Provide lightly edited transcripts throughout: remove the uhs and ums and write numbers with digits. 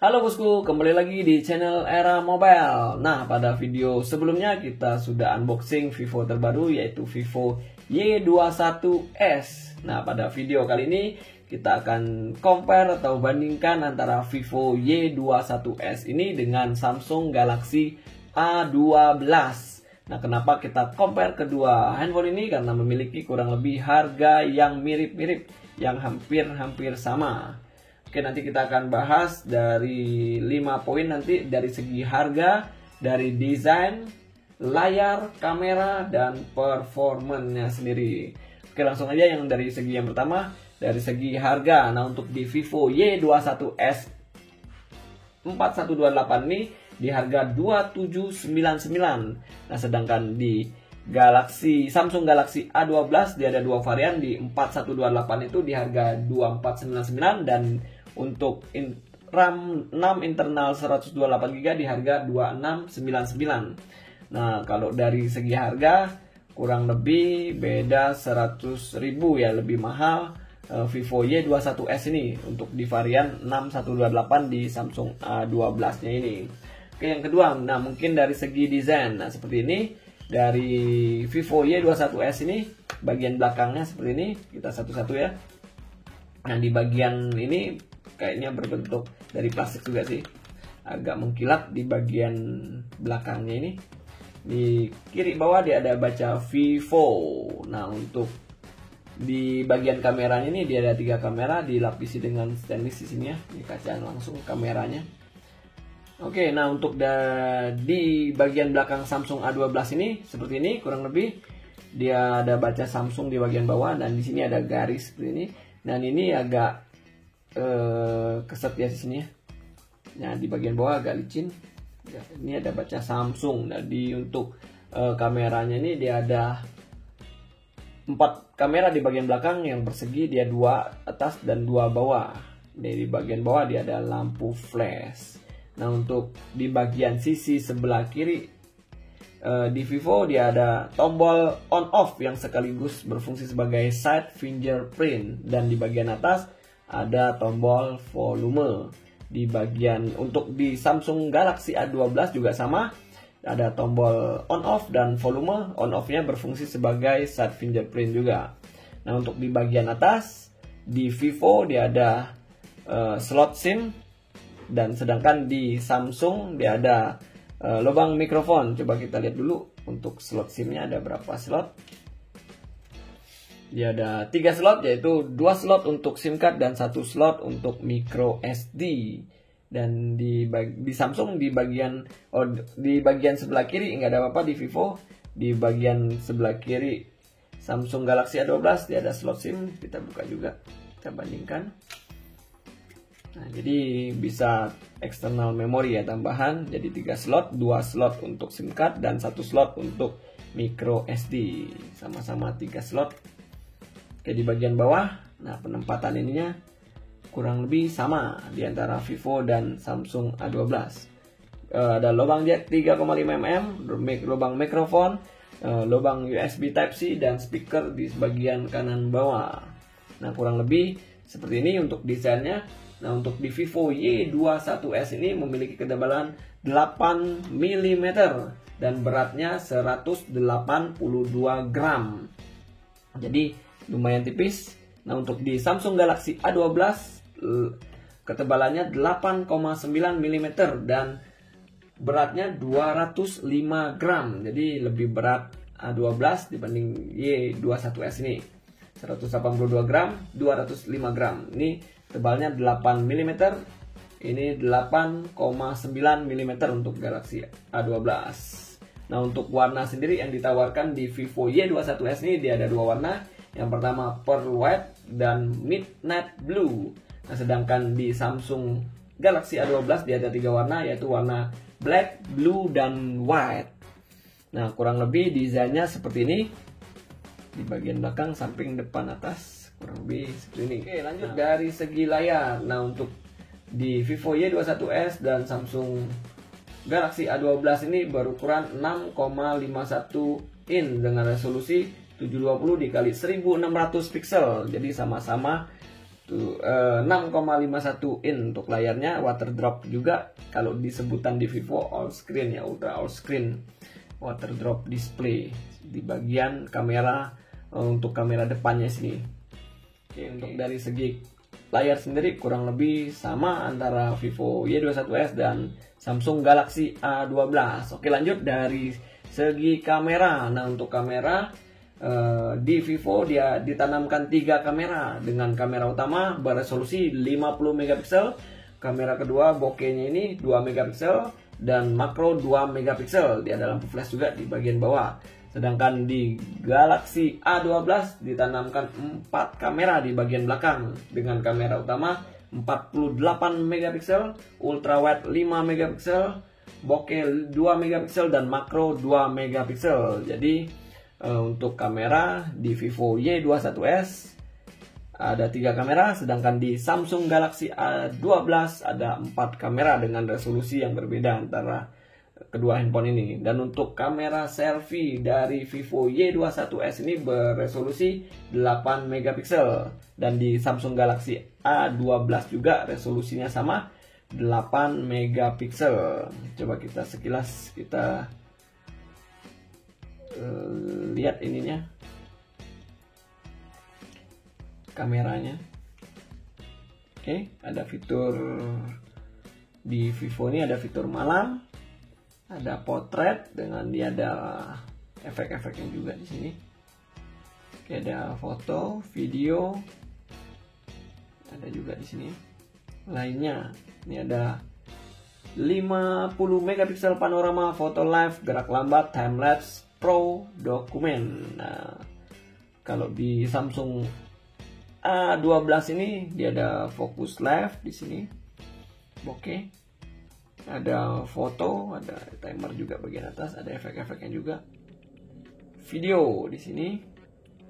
Halo bosku, kembali lagi di channel Era Mobile. Nah, pada video sebelumnya kita sudah unboxing Vivo terbaru yaitu Vivo Y21s. Nah, pada video kali ini kita akan compare atau bandingkan antara Vivo Y21s ini dengan Samsung Galaxy A12. Nah, kenapa kita compare kedua handphone ini? Karena memiliki kurang lebih harga yang mirip-mirip, yang hampir-hampir sama. Oke, nanti kita akan bahas dari 5 poin nanti dari segi harga, dari desain, layar, kamera, dan performanya sendiri. Oke, langsung aja yang dari segi yang pertama, dari segi harga. Nah, untuk di Vivo Y21s 4128 ini di harga 2799. Nah, sedangkan di Samsung Galaxy A12 dia ada dua varian, di 4128 itu di harga 2499 dan untuk RAM 6 internal 128GB di harga 2699. Nah, kalau dari segi harga kurang lebih beda 100.000 ya, lebih mahal Vivo Y21s ini untuk di varian 6128 di Samsung A12 nya ini. Oke, yang kedua, nah mungkin dari segi desain. Nah, seperti ini dari Vivo Y21s ini bagian belakangnya seperti ini, kita satu-satu ya. Nah, di bagian ini kayaknya berbentuk dari plastik juga sih, agak mengkilat di bagian belakangnya ini. Di kiri bawah dia ada baca Vivo. Nah, untuk di bagian kameranya ini dia ada 3 kamera dilapisi dengan stainless di sini ya, di kaca langsung kameranya. Oke, nah untuk di bagian belakang Samsung A12 ini seperti ini kurang lebih, dia ada baca Samsung di bagian bawah dan di sini ada garis seperti ini. Dan ini agak keset ya di sini ya. Nah, di bagian bawah agak licin. Ya, ini ada baca Samsung. Jadi untuk kameranya ini dia ada 4 kamera di bagian belakang yang persegi, dia 2 atas dan 2 bawah. Dari bagian bawah dia ada lampu flash. Nah, untuk di bagian sisi sebelah kiri di Vivo dia ada tombol on off yang sekaligus berfungsi sebagai side fingerprint, dan di bagian atas ada tombol volume. Di bagian untuk di Samsung Galaxy A12 juga sama, ada tombol on off dan volume. On off-nya berfungsi sebagai side fingerprint juga. Nah, untuk di bagian atas di Vivo dia ada slot SIM, dan sedangkan di Samsung dia ada lubang mikrofon. Coba kita lihat dulu untuk slot SIM-nya ada berapa slot. Dia ada 3 slot, yaitu 2 slot untuk SIM card dan 1 slot untuk micro SD. Dan di Samsung di bagian sebelah kiri nggak ada apa-apa. Di Vivo di bagian sebelah kiri Samsung Galaxy A12 dia ada slot SIM. Kita buka juga, kita bandingkan. Nah, jadi bisa external memory ya, tambahan. Jadi 3 slot, 2 slot untuk SIM card dan 1 slot untuk micro SD. Sama-sama 3 slot. Oke, di bagian bawah, nah penempatan ininya kurang lebih sama di antara Vivo dan Samsung A12. Ada lubang jack 3,5 mm, lubang mikrofon, lubang USB Type-C, dan speaker di bagian kanan bawah. Nah, kurang lebih seperti ini untuk desainnya. Nah, untuk di Vivo Y21s ini memiliki ketebalan 8 mm dan beratnya 182 gram. Jadi lumayan tipis. Nah, untuk di Samsung Galaxy A12 ketebalannya 8,9 mm dan beratnya 205 gram. Jadi lebih berat A12 dibanding Y21s ini. 182 gram, 205 gram. Ini tebalnya 8 mm, ini 8,9 mm untuk Galaxy A12. Nah, untuk warna sendiri yang ditawarkan di Vivo Y21s ini dia ada 2 warna. Yang pertama Pearl White dan Midnight Blue. Nah, sedangkan di Samsung Galaxy A12 dia ada 3 warna, yaitu warna Black, Blue, dan White. Nah, kurang lebih desainnya seperti ini. Di bagian belakang, samping, depan, atas kurang lebih seperti ini. Oke, lanjut dari segi layar. Nah, untuk di Vivo Y21s dan Samsung Galaxy A12 ini berukuran 6,51 in dengan resolusi 720 dikali 1600 pixel. Jadi sama-sama 6,51 in untuk layarnya, water drop juga kalau disebutan di Vivo all screen ya, ultra all screen water drop display di bagian kamera untuk kamera depannya sini. Oke, untuk dari segi layar sendiri kurang lebih sama antara Vivo Y21s dan Samsung Galaxy A12. Oke, lanjut dari segi kamera. Nah, untuk kamera di Vivo dia ditanamkan 3 kamera dengan kamera utama beresolusi 50 megapiksel, kamera kedua bokehnya ini 2 megapiksel dan makro 2 megapiksel. Dia ada lampu flash juga di bagian bawah. Sedangkan di Galaxy A12 ditanamkan 4 kamera di bagian belakang dengan kamera utama 48 megapiksel, ultrawide 5 megapiksel, bokeh 2 megapiksel dan makro 2 megapiksel. Jadi untuk kamera di Vivo Y21s ada 3 kamera, sedangkan di Samsung Galaxy A12 ada 4 kamera dengan resolusi yang berbeda antara kedua handphone ini. Dan untuk kamera selfie dari Vivo Y21s ini beresolusi 8 megapiksel dan di Samsung Galaxy A12 juga resolusinya sama 8 megapiksel. Coba kita sekilas kita lihat ininya, kameranya. Oke, ada fitur di Vivo ini, ada fitur malam, ada potret dengan dia ada efek-efeknya juga di sini. Oke, ada foto, video, ada juga di sini. Lainnya, ini ada 50 megapiksel panorama, foto live, gerak lambat, time lapse, Pro, dokumen. Nah, kalau di Samsung A12 ini dia ada fokus live di sini. Oke. Ada foto, ada timer juga bagian atas, ada efek-efeknya juga. Video di sini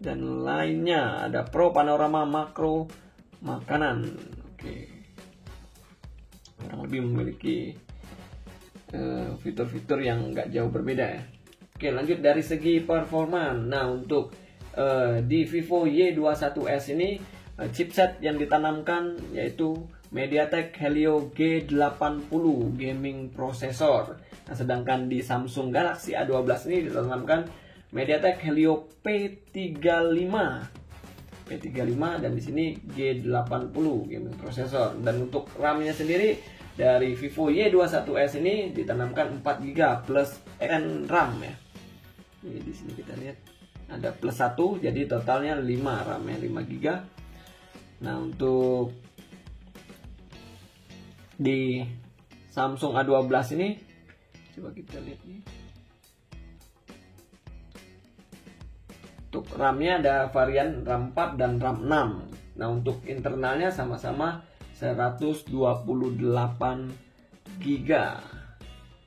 dan lainnya, ada Pro, panorama, makro, makanan. Oke. Kurang lebih memiliki fitur-fitur yang nggak jauh berbeda ya. Oke, lanjut dari segi performa. Nah, untuk di Vivo Y21s ini chipset yang ditanamkan yaitu MediaTek Helio G80 gaming processor. Nah, sedangkan di Samsung Galaxy A12 ini ditanamkan MediaTek Helio P35 dan di sini G80 gaming processor. Dan untuk RAM-nya sendiri dari Vivo Y21s ini ditanamkan 4GB plus RAM ya. Ini di sini kita lihat ada plus 1, jadi totalnya 5 RAM-nya 5GB. Nah, untuk di Samsung A12 ini coba kita lihat nih. Untuk RAM-nya ada varian RAM 4 dan RAM 6. Nah, untuk internalnya sama-sama 128GB.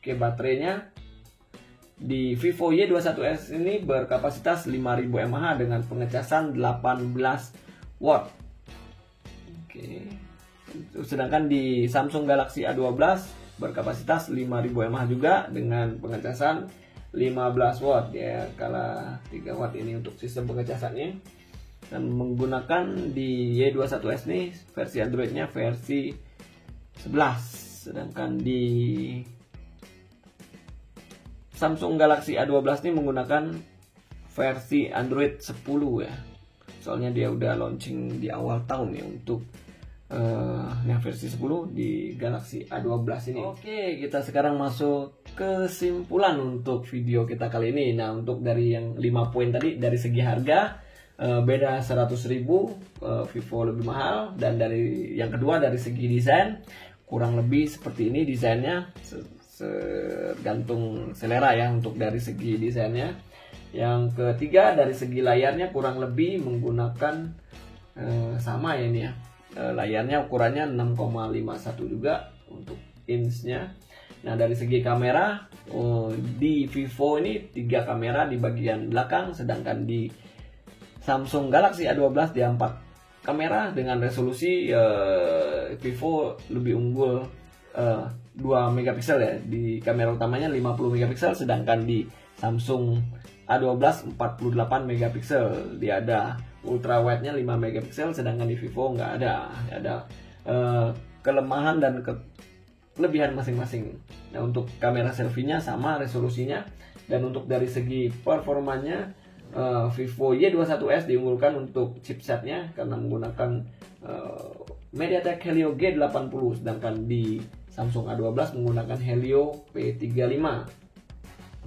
Oke, baterainya di Vivo Y21s ini berkapasitas 5000 mAh dengan pengecasan 18 watt. Oke. Sedangkan di Samsung Galaxy A12 berkapasitas 5000 mAh juga dengan pengecasan 15 watt ya, kala 3 watt ini untuk sistem pengecasannya. Dan menggunakan di Y21s ini versi Androidnya versi 11. Sedangkan di Samsung Galaxy A12 ini menggunakan versi Android 10 ya. Soalnya dia udah launching di awal tahun ya untuk yang versi 10 di Galaxy A12 ini. Oke, kita sekarang masuk kesimpulan untuk video kita kali ini. Nah, untuk dari yang 5 poin tadi, dari segi harga beda 100.000, Vivo lebih mahal. Dan dari yang kedua dari segi desain kurang lebih seperti ini desainnya, tergantung selera ya untuk dari segi desainnya. Yang ketiga dari segi layarnya kurang lebih menggunakan sama ya ini ya, layarnya ukurannya 6,51 juga untuk inch-nya. Nah, dari segi kamera di Vivo ini 3 kamera di bagian belakang, sedangkan di Samsung Galaxy A12 dia 4 kamera dengan resolusi Vivo lebih unggul 2 megapiksel ya. Di kamera utamanya 50 megapiksel, sedangkan di Samsung A12 48 megapiksel. Dia ada ultra wide-nya 5 megapiksel, sedangkan di Vivo nggak ada. Ada kelemahan dan kelebihan masing-masing. Nah, untuk kamera selfie-nya sama resolusinya, dan untuk dari segi performanya Vivo Y21s diunggulkan untuk chipsetnya karena menggunakan MediaTek Helio G80, sedangkan di Samsung A12 menggunakan Helio P35.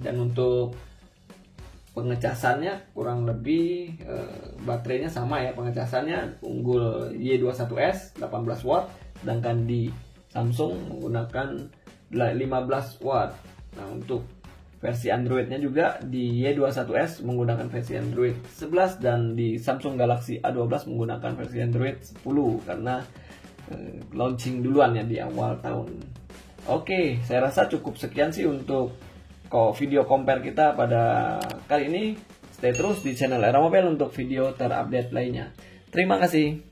Dan untuk pengecasannya kurang lebih baterainya sama ya, pengecasannya unggul Y21s 18 watt, sedangkan di Samsung menggunakan 15 watt. Nah, untuk versi Androidnya juga di Y21s menggunakan versi Android 11, dan di Samsung Galaxy A12 menggunakan versi Android 10 karena launching duluan ya di awal tahun. Oke, saya rasa cukup sekian sih untuk video compare kita pada kali ini. Stay terus di channel Era Mobile untuk video terupdate lainnya. Terima kasih.